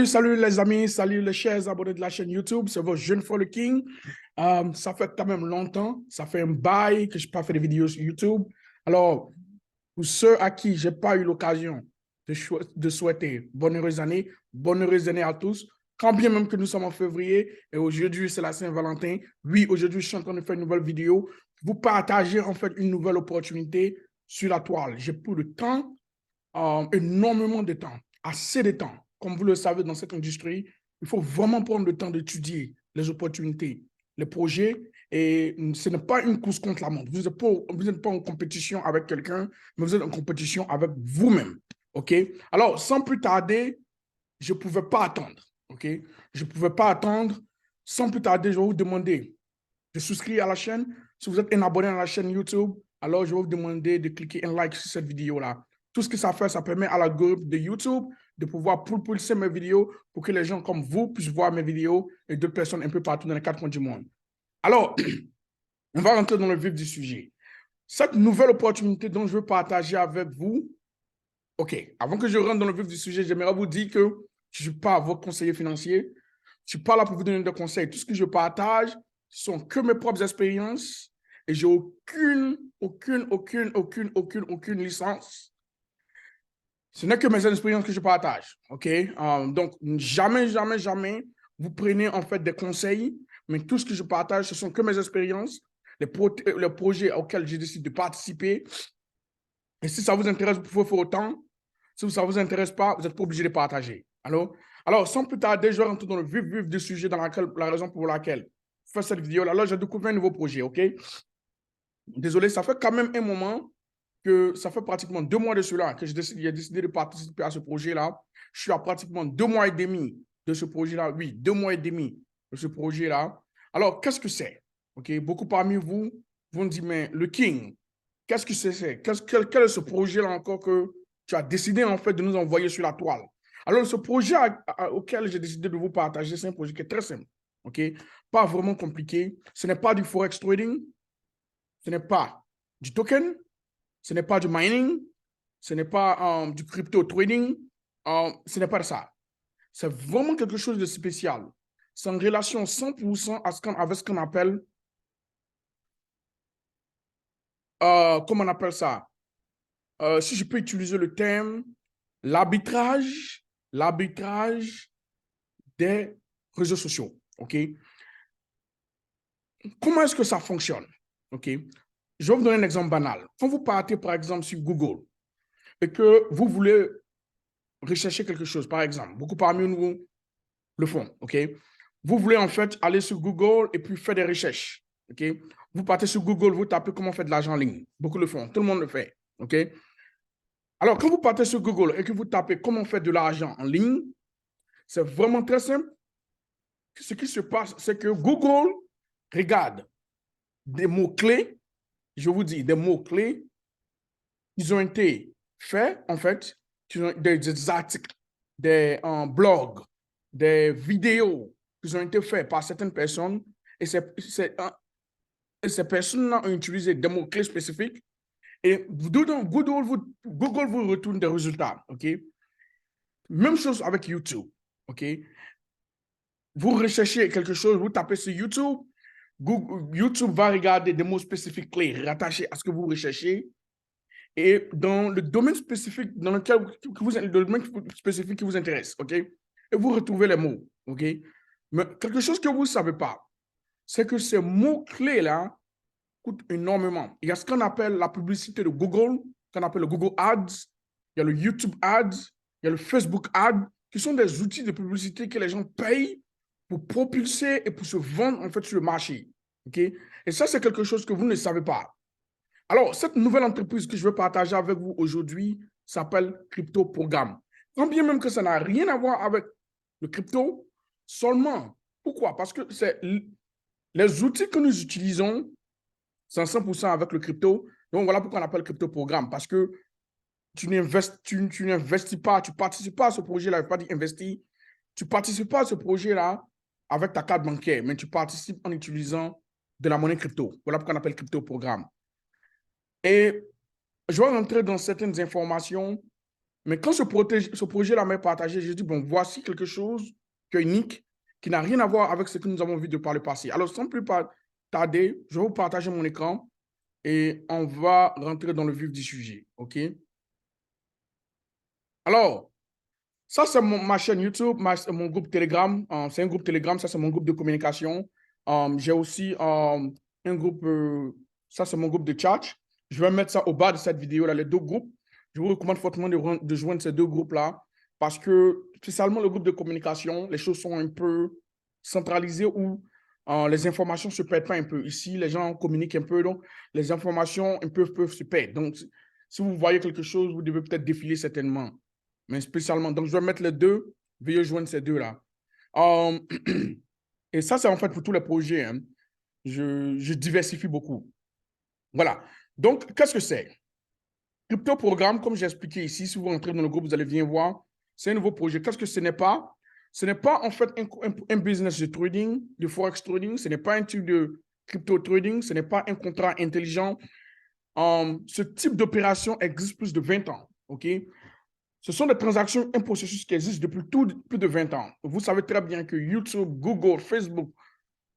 Salut les amis, salut les chers abonnés de la chaîne YouTube, c'est votre jeune fois le King. Ça fait quand même longtemps, ça fait un bail que je n'ai pas fait de vidéos sur YouTube. Alors, pour ceux à qui je n'ai pas eu l'occasion de souhaiter bonne heureuse année à tous, quand bien même que nous sommes en février et aujourd'hui c'est la Saint-Valentin, oui, aujourd'hui je suis en train de faire une nouvelle vidéo, vous partager en fait une nouvelle opportunité sur la toile. J'ai plus de temps, énormément de temps, assez de temps. Comme vous le savez, dans cette industrie, il faut vraiment prendre le temps d'étudier les opportunités, les projets. Et ce n'est pas une course contre la montre. Vous n'êtes pas en compétition avec quelqu'un, mais vous êtes en compétition avec vous-même. OK? Alors, sans plus tarder, je ne pouvais pas attendre. OK? Je ne pouvais pas attendre. Sans plus tarder, je vais vous demander de souscrire à la chaîne. Si vous êtes un abonné à la chaîne YouTube, alors je vais vous demander de cliquer un like sur cette vidéo-là. Tout ce que ça fait, ça permet à l'algorithme de YouTube de pouvoir propulser mes vidéos pour que les gens comme vous puissent voir mes vidéos et d'autres personnes un peu partout dans les quatre coins du monde. Alors, on va rentrer dans le vif du sujet. Cette nouvelle opportunité dont je veux partager avec vous, OK, avant que je rentre dans le vif du sujet, j'aimerais vous dire que je ne suis pas votre conseiller financier. Je ne suis pas là pour vous donner des conseils. Tout ce que je partage, ce sont que mes propres expériences et j'ai aucune licence. Ce n'est que mes expériences que je partage, OK? Donc, jamais, vous prenez en fait des conseils, mais tout ce que je partage, ce sont que mes expériences, les projets auxquels j'ai décidé de participer. Et si ça vous intéresse, vous pouvez faire autant. Si ça ne vous intéresse pas, vous n'êtes pas obligé de partager. Alors, sans plus tarder, je vais rentrer dans le vif du sujet, dans la raison pour laquelle je fais cette vidéo-là. Là, j'ai découvert un nouveau projet, OK? Désolé, ça fait quand même un moment que ça fait pratiquement 2 mois de cela que j'ai décidé de participer à ce projet-là. Je suis à pratiquement 2 mois et demi de ce projet-là. Oui, 2 mois et demi de ce projet-là. Alors, qu'est-ce que c'est? OK? Beaucoup parmi vous vont me dire, mais le King, qu'est-ce que c'est? Quel est ce projet-là encore que tu as décidé en fait de nous envoyer sur la toile? Alors, ce projet auquel j'ai décidé de vous partager, c'est un projet qui est très simple. OK? Pas vraiment compliqué. Ce n'est pas du forex trading. Ce n'est pas du token. Ce n'est pas du mining. Ce n'est pas du crypto trading. Ce n'est pas ça. C'est vraiment quelque chose de spécial. C'est en relation 100% avec ce qu'on appelle, comment on appelle ça? Si je peux utiliser le terme, l'arbitrage des réseaux sociaux. OK? Comment est-ce que ça fonctionne? OK? Je vais vous donner un exemple banal. Quand vous partez, par exemple, sur Google et que vous voulez rechercher quelque chose, par exemple, beaucoup parmi nous le font, OK? Vous voulez en fait aller sur Google et puis faire des recherches, OK? Vous partez sur Google, vous tapez comment faire de l'argent en ligne. Beaucoup le font, tout le monde le fait, OK? Alors, quand vous partez sur Google et que vous tapez comment faire de l'argent en ligne, c'est vraiment très simple. Ce qui se passe, c'est que Google regarde des mots-clés, je vous dis, des mots-clés, ils ont été faits, en fait, des articles, des blogs, des vidéos qui ont été faits par certaines personnes et ces personnes-là ont utilisé des mots-clés spécifiques et Google vous retourne des résultats, OK? Même chose avec YouTube, OK? Vous recherchez quelque chose, vous tapez sur YouTube, YouTube va regarder des mots spécifiques clés rattachés à ce que vous recherchez et dans le domaine spécifique dans lequel le domaine spécifique qui vous intéresse, OK? Et vous retrouvez les mots, OK? Mais quelque chose que vous ne savez pas, c'est que ces mots-clés-là coûtent énormément. Il y a ce qu'on appelle la publicité de Google, qu'on appelle le Google Ads, il y a le YouTube Ads, il y a le Facebook Ads, qui sont des outils de publicité que les gens payent pour propulser et pour se vendre en fait sur le marché. OK? Et ça, c'est quelque chose que vous ne savez pas. Alors, cette nouvelle entreprise que je veux partager avec vous aujourd'hui s'appelle Crypto Programme. Quand bien même que ça n'a rien à voir avec le crypto, seulement. Pourquoi? Parce que c'est les outils que nous utilisons, c'est en 100% avec le crypto. Donc, voilà pourquoi on appelle Crypto Programme. Parce que tu n'investis pas, tu ne participes pas à ce projet-là. Je ne veux pas dire investir. Tu ne participes pas à ce projet-là avec ta carte bancaire, mais tu participes en utilisant de la monnaie crypto. Voilà pourquoi on appelle Crypto Programme. Et je vais rentrer dans certaines informations Mais quand ce projet-là m'est partagé, j'ai dit, bon, voici quelque chose qui est unique, qui n'a rien à voir avec ce que nous avons vu de par le passé. Alors, sans plus tarder, je vais vous partager mon écran et on va rentrer dans le vif du sujet. OK? Alors, ça, c'est ma chaîne YouTube, mon groupe Telegram. C'est un groupe Telegram, ça, c'est mon groupe de communication. J'ai aussi un groupe, ça, c'est mon groupe de chat. Je vais mettre ça au bas de cette vidéo-là, les deux groupes. Je vous recommande fortement de joindre ces deux groupes-là parce que, spécialement le groupe de communication, les choses sont un peu centralisées où les informations se perdent pas un peu. Ici, les gens communiquent un peu, donc les informations peuvent se perdre. Donc, si vous voyez quelque chose, vous devez peut-être défiler certainement. Mais spécialement, donc je vais mettre les deux, veuillez joindre ces deux-là. Et ça, c'est en fait pour tous les projets. Hein. Je diversifie beaucoup. Voilà. Donc, qu'est-ce que c'est? Crypto Programme, comme j'ai expliqué ici, si vous entrez dans le groupe, vous allez bien voir, c'est un nouveau projet. Qu'est-ce que ce n'est pas? Ce n'est pas en fait un business de trading, de forex trading, ce n'est pas un type de crypto trading, ce n'est pas un contrat intelligent. Ce type d'opération existe plus de 20 ans. OK? Ce sont des transactions, un processus qui existe depuis plus de 20 ans. Vous savez très bien que YouTube, Google, Facebook,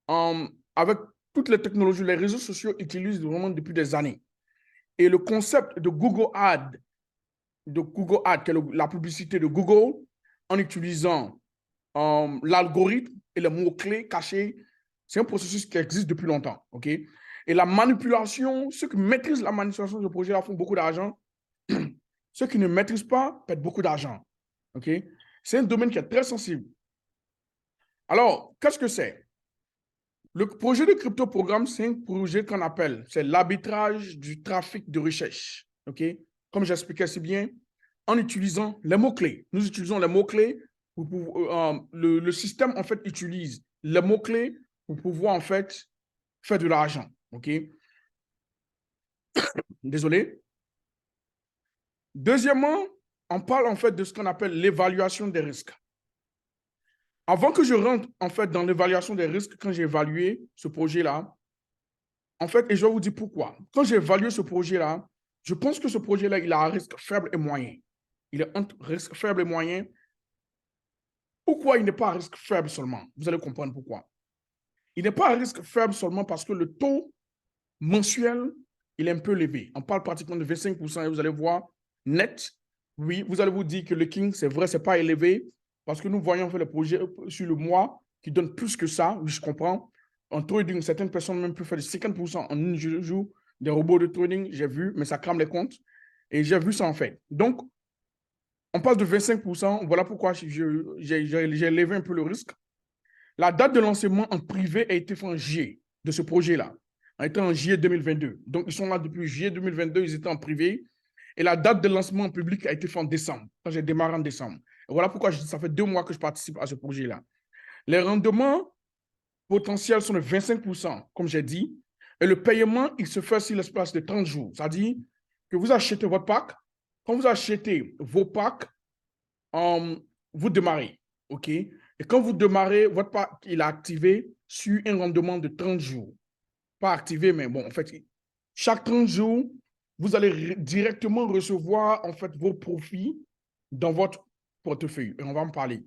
avec toutes les technologies, les réseaux sociaux utilisent vraiment depuis des années. Et le concept de Google Ads, qui est la publicité de Google, en utilisant l'algorithme et les mots-clés cachés, c'est un processus qui existe depuis longtemps. OK? Et la manipulation, ceux qui maîtrisent la manipulation de ce projet-là font beaucoup d'argent. Ceux qui ne maîtrisent pas perdent beaucoup d'argent. OK? C'est un domaine qui est très sensible. Alors, qu'est-ce que c'est? Le projet de crypto-programme, c'est un projet qu'on appelle, c'est l'arbitrage du trafic de recherche. OK? Comme j'expliquais si bien, en utilisant les mots-clés. Nous utilisons les mots-clés le système, en fait, utilise les mots-clés pour pouvoir, en fait, faire de l'argent. OK? Désolé. Deuxièmement, on parle, en fait, de ce qu'on appelle l'évaluation des risques. Avant que je rentre, en fait, dans l'évaluation des risques, quand j'ai évalué ce projet-là, en fait, et je vais vous dire pourquoi. Quand j'ai évalué ce projet-là, je pense que ce projet-là, il a un risque faible et moyen. Il est entre risque faible et moyen. Pourquoi il n'est pas un risque faible seulement? Vous allez comprendre pourquoi. Il n'est pas un risque faible seulement parce que le taux mensuel, il est un peu élevé. On parle pratiquement de 25% et vous allez voir net. Oui, vous allez vous dire que le King, c'est vrai, ce n'est pas élevé parce que nous voyons le projet sur le mois qui donne plus que ça. Oui, je comprends. En trading, certaines personnes même peuvent faire de 50% en une jour des robots de trading. J'ai vu, mais ça crame les comptes. Et j'ai vu ça en fait. Donc, on passe de 25%. Voilà pourquoi j'ai élevé un peu le risque. La date de lancement en privé a été faite en juillet de ce projet-là. A été en juillet 2022. Donc, ils sont là depuis juillet 2022, ils étaient en privé. Et la date de lancement en public a été faite en décembre, quand j'ai démarré en décembre. Et voilà pourquoi ça fait 2 mois que je participe à ce projet-là. Les rendements potentiels sont de 25%, comme j'ai dit. Et le paiement, il se fait sur l'espace de 30 jours. C'est-à-dire que vous achetez votre pack. Quand vous achetez vos packs, vous démarrez. OK? Et quand vous démarrez, votre pack, il est activé sur un rendement de 30 jours. Pas activé, mais bon, en fait, chaque 30 jours, vous allez directement recevoir, en fait, vos profits dans votre portefeuille. Et on va en parler.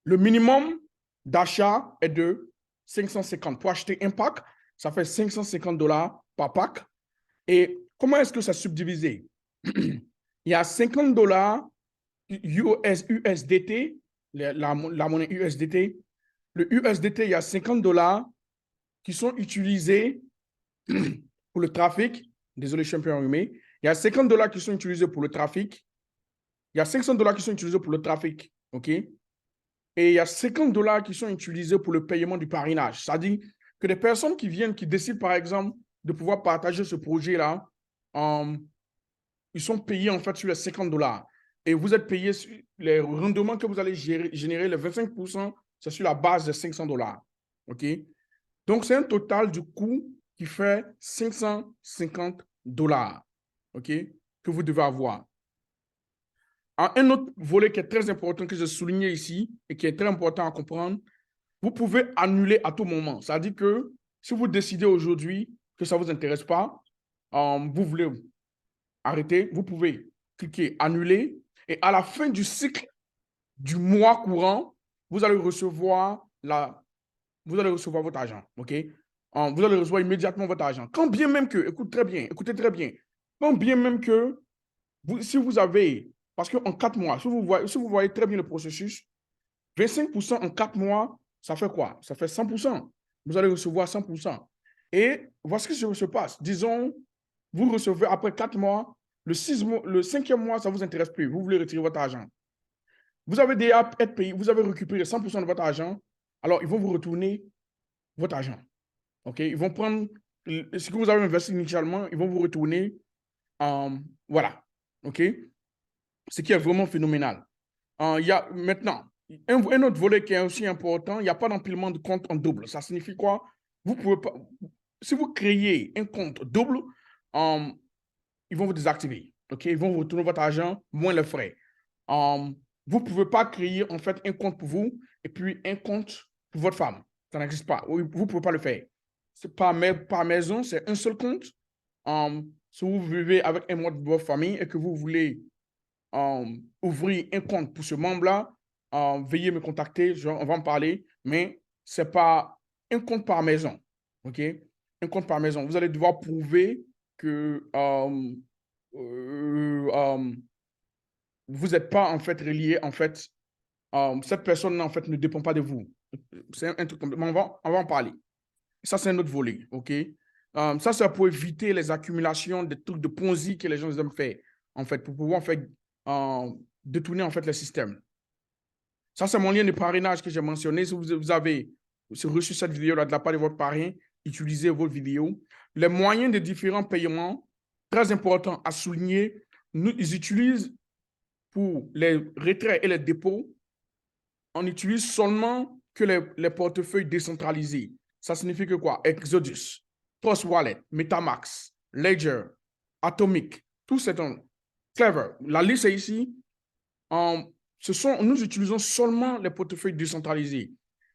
Le minimum d'achat est de 550. Pour acheter un pack, ça fait $550 par pack. Et comment est-ce que ça subdivisé? Il y a $50 USDT, la monnaie USDT. Le USDT, il y a $50 qui sont utilisés pour le trafic. Désolé, je suis un peu enrhumé. Il y a $50 qui sont utilisés pour le trafic. Il y a $500 qui sont utilisés pour le trafic. OK? Et il y a $50 qui sont utilisés pour le paiement du parrainage. C'est-à-dire que des personnes qui viennent, qui décident, par exemple, de pouvoir partager ce projet-là, ils sont payés, en fait, sur les $50. Et vous êtes payé sur les rendements que vous allez générer, les 25%, c'est sur la base de $500. OK? Donc, c'est un total du coût qui fait $550. OK? Que vous devez avoir. Un autre volet qui est très important que j'ai souligné ici et qui est très important à comprendre, vous pouvez annuler à tout moment. C'est-à-dire que si vous décidez aujourd'hui que ça ne vous intéresse pas, vous voulez arrêter, vous pouvez. cliquez annuler et à la fin du cycle du mois courant, vous allez recevoir votre argent, OK? Vous allez recevoir immédiatement votre argent. Quand bien même que, écoutez très bien, quand bien même que, si vous avez, parce qu'en 4 mois, si vous voyez très bien le processus, 25% en 4 mois, ça fait quoi? Ça fait 100%. Vous allez recevoir 100%. Et voici ce qui se passe. Disons, vous recevez après 4 mois, le 5e mois, ça ne vous intéresse plus. Vous voulez retirer votre argent. Vous avez déjà été payé, vous avez récupéré 100% de votre argent. Alors, ils vont vous retourner votre argent. OK? Ils vont prendre ce que vous avez investi initialement, ils vont vous retourner. Voilà. OK? Ce qui est vraiment phénoménal. Il y a maintenant un autre volet qui est aussi important. Il n'y a pas d'empilement de compte en double. Ça signifie quoi? Vous pouvez pas, si vous créez un compte double, ils vont vous désactiver. OK? Ils vont vous retourner votre argent, moins les frais. Vous ne pouvez pas créer en fait un compte pour vous et puis un compte pour votre femme. Ça n'existe pas. Vous ne pouvez pas le faire. C'est par maison, c'est un seul compte. Si vous vivez avec un membre de votre famille et que vous voulez ouvrir un compte pour ce membre-là, veuillez me contacter, on va en parler, mais ce n'est pas un compte par maison. OK? Un compte par maison. Vous allez devoir prouver que vous n'êtes pas en fait relié, en fait, cette personne en fait ne dépend pas de vous. C'est un truc complètement, on va en parler. Ça, c'est un autre volet, OK? Ça, c'est pour éviter les accumulations de trucs de Ponzi que les gens aiment faire, en fait, pour pouvoir en fait, détourner en fait le système. Ça, c'est mon lien de parrainage que j'ai mentionné. Si vous avez reçu cette vidéo-là de la part de votre parrain, utilisez votre vidéo. Les moyens de différents paiements, très importants à souligner, ils utilisent pour les retraits et les dépôts, on utilise seulement que les portefeuilles décentralisés. Ça signifie que quoi? Exodus, Trust Wallet, Metamask, Ledger, Atomic, tout c'est un Clever. La liste est ici. Nous utilisons seulement les portefeuilles décentralisés.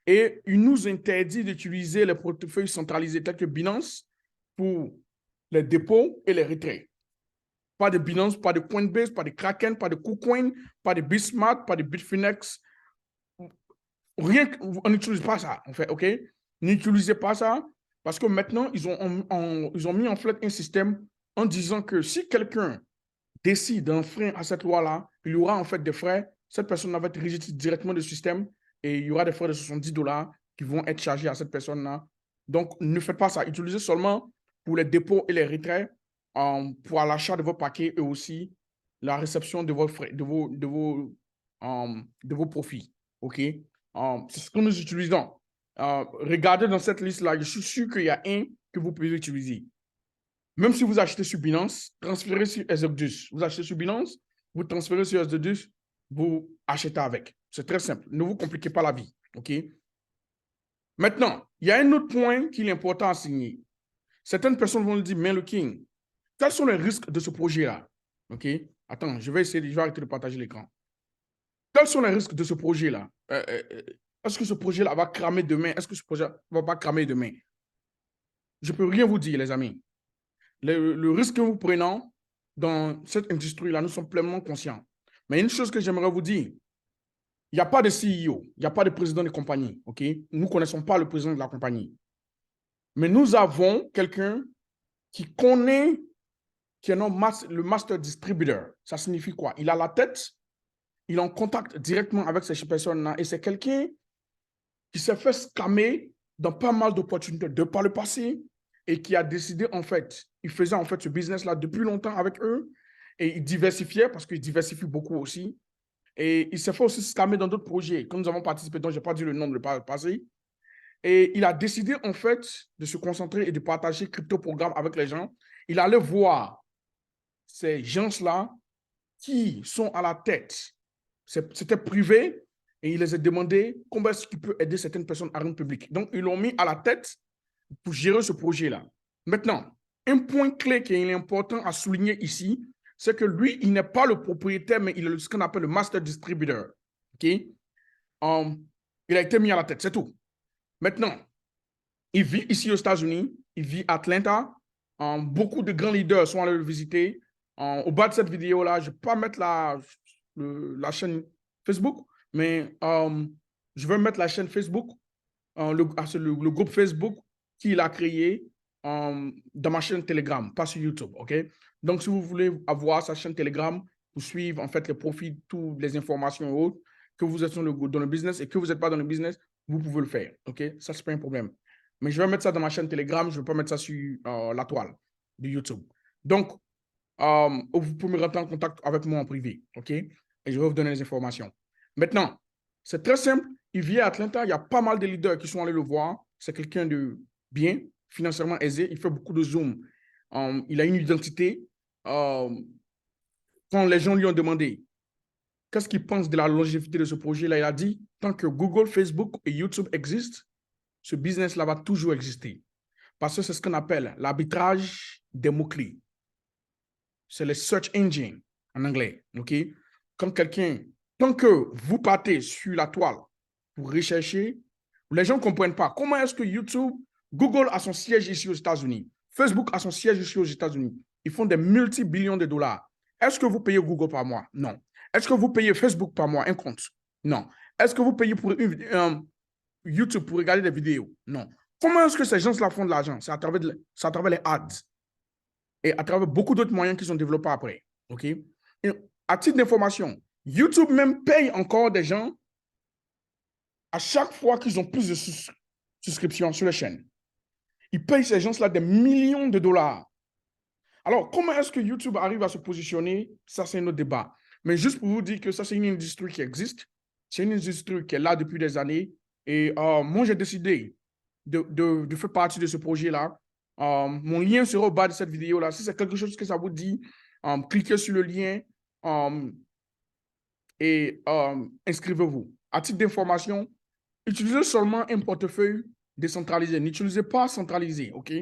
Et il nous interdit d'utiliser les portefeuilles centralisés tels que Binance pour les dépôts et les retraits. Pas de Binance, pas de Coinbase, pas de Kraken, pas de KuCoin, pas de Bismart, pas de Bitfinex. Rien, on n'utilise pas ça, en fait, OK? N'utilisez pas ça parce que maintenant, ils ont mis en place un système en disant que si quelqu'un décide d'enfreindre à cette loi-là, il y aura en fait des frais. Cette personne va être rejetée directement du système et il y aura des frais de $70 qui vont être chargés à cette personne-là. Donc, ne faites pas ça. Utilisez seulement pour les dépôts et les retraits, pour l'achat de vos paquets et aussi la réception de vos frais, de vos profits. OK? C'est ce que nous utilisons. Regardez dans cette liste-là, je suis sûr qu'il y a un que vous pouvez utiliser. Même si vous achetez sur Binance, transférez sur Exodus. Vous achetez sur Binance, vous transférez sur Exodus, vous achetez avec. C'est très simple. Ne vous compliquez pas la vie. OK? Maintenant, il y a un autre point qu'il est important à signer. Certaines personnes vont dire, mais le King, quels sont les risques de ce projet-là? OK? Attends, je vais arrêter de partager l'écran. Quels sont les risques de ce projet-là? Est-ce que ce projet-là va cramer demain? Est-ce que ce projet ne va pas cramer demain? Je ne peux rien vous dire, les amis. Le risque que nous prenons dans cette industrie-là, nous sommes pleinement conscients. Mais une chose que j'aimerais vous dire, il n'y a pas de CEO, il n'y a pas de président de compagnie, OK? Nous ne connaissons pas le président de la compagnie. Mais nous avons quelqu'un qui connaît, qui est le master distributor. Ça signifie quoi? Il a la tête, il est en contact directement avec ces personnes-là et c'est quelqu'un qui s'est fait scammer dans pas mal d'opportunités de par le passé et qui a décidé, en fait, il faisait en fait ce business-là depuis longtemps avec eux et il diversifiait parce qu'il diversifie beaucoup aussi. Et il s'est fait aussi scammer dans d'autres projets. Quand nous avons participé, dont je n'ai pas dit le nom de le passé. Et il a décidé, en fait, de se concentrer et de partager crypto-programme avec les gens. Il allait voir ces gens-là qui sont à la tête. C'était privé et il les a demandé comment est-ce qu'il peut aider certaines personnes à rendre public. Donc, ils l'ont mis à la tête pour gérer ce projet-là. Maintenant, un point clé qui est important à souligner ici, c'est que lui, il n'est pas le propriétaire, mais il est ce qu'on appelle le master distributor. OK? Il a été mis à la tête, c'est tout. Maintenant, il vit ici aux États-Unis, il vit à Atlanta. Beaucoup de grands leaders sont allés le visiter. Au bas de cette vidéo-là, je ne vais pas mettre la chaîne Facebook, mais je vais mettre la chaîne Facebook, le groupe Facebook qu'il a créé dans ma chaîne Telegram, pas sur YouTube, OK? Donc, si vous voulez avoir sa chaîne Telegram pour suivre, en fait, les profits, toutes les informations et autres, que vous êtes dans le business et que vous n'êtes pas dans le business, vous pouvez le faire, OK? Ça, c'est pas un problème. Mais je vais mettre ça dans ma chaîne Telegram, je ne vais pas mettre ça sur la toile de YouTube. Donc, vous pouvez me rentrer en contact avec moi en privé, OK? Et je vais vous donner les informations. Maintenant, c'est très simple. Il vit à Atlanta. Il y a pas mal de leaders qui sont allés le voir. C'est quelqu'un de bien, financièrement aisé. Il fait beaucoup de Zoom. Il a une identité. Quand les gens lui ont demandé qu'est-ce qu'il pense de la longévité de ce projet-là, il a dit, tant que Google, Facebook et YouTube existent, ce business-là va toujours exister. Parce que c'est ce qu'on appelle l'arbitrage des mots-clés. C'est le search engine en anglais, OK? Quand tant que vous partez sur la toile pour rechercher, les gens ne comprennent pas. Comment est-ce que YouTube, Google a son siège ici aux États-Unis, Facebook a son siège ici aux États-Unis. Ils font des multi-billions de dollars. Est-ce que vous payez Google par mois? Non. Est-ce que vous payez Facebook par mois, un compte? Non. Est-ce que vous payez pour YouTube pour regarder des vidéos? Non. Comment est-ce que ces gens-là font de l'argent? C'est à travers les ads et à travers beaucoup d'autres moyens qui sont développés après. OK? Et à titre d'information, YouTube même paye encore des gens à chaque fois qu'ils ont plus de souscriptions sur la chaîne. Ils payent ces gens-là des millions de dollars. Alors, comment est-ce que YouTube arrive à se positionner? Ça, c'est un autre débat. Mais juste pour vous dire que ça, c'est une industrie qui existe. C'est une industrie qui est là depuis des années. Et moi, j'ai décidé de faire partie de ce projet-là. Mon lien sera au bas de cette vidéo-là. Si c'est quelque chose que ça vous dit, cliquez sur le lien et inscrivez-vous. À titre d'information, utilisez seulement un portefeuille décentralisé. N'utilisez pas centralisé, OK?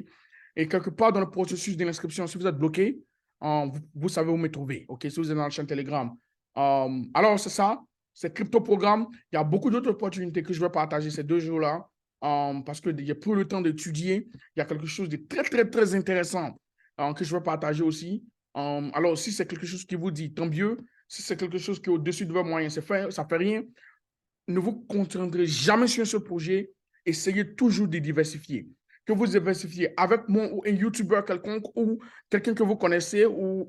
Et quelque part dans le processus de l'inscription, si vous êtes bloqué, vous savez où me trouver, OK? Si vous êtes dans la chaîne Telegram. Alors, c'est ça. C'est Crypto Programme. Il y a beaucoup d'autres opportunités que je vais partager ces 2 jours-là parce qu'il n'y a plus le temps d'étudier. Il y a quelque chose de très, très, très intéressant que je vais partager aussi. Alors, si c'est quelque chose qui vous dit, tant mieux. Si c'est quelque chose qui est au-dessus de vos moyens, ça ne fait rien. Ne vous concentrez jamais sur ce projet. Essayez toujours de diversifier. Que vous diversifiez avec moi ou un YouTuber quelconque ou quelqu'un que vous connaissez ou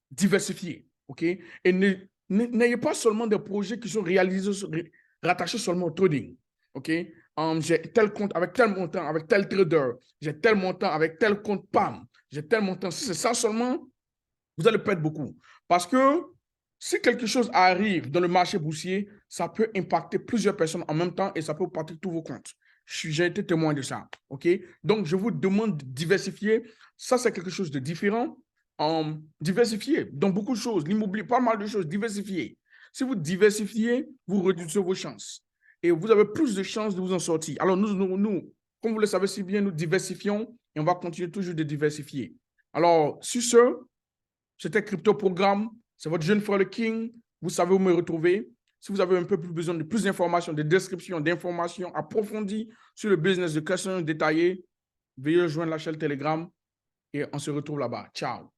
diversifier. OK? Et n'ayez pas seulement des projets qui sont rattachés seulement au trading. OK? J'ai tel compte avec tel montant, avec tel trader. J'ai tel montant avec tel compte PAM. J'ai tel montant. Si c'est ça seulement, vous allez perdre beaucoup. Parce que si quelque chose arrive dans le marché boursier, ça peut impacter plusieurs personnes en même temps et ça peut impacter tous vos comptes. J'ai été témoin de ça. OK? Donc, je vous demande de diversifier. Ça, c'est quelque chose de différent. Diversifier dans beaucoup de choses. L'immobilier, pas mal de choses. Diversifier. Si vous diversifiez, vous réduisez vos chances. Et vous avez plus de chances de vous en sortir. Alors, nous, comme vous le savez si bien, nous diversifions et on va continuer toujours de diversifier. Alors, sur ce, c'était Crypto Programme. C'est votre jeune frère le King. Vous savez où me retrouver. Si vous avez un peu plus besoin de plus d'informations, de descriptions, d'informations approfondies sur le business de questions détaillées, veuillez rejoindre la chaîne Telegram et on se retrouve là-bas. Ciao.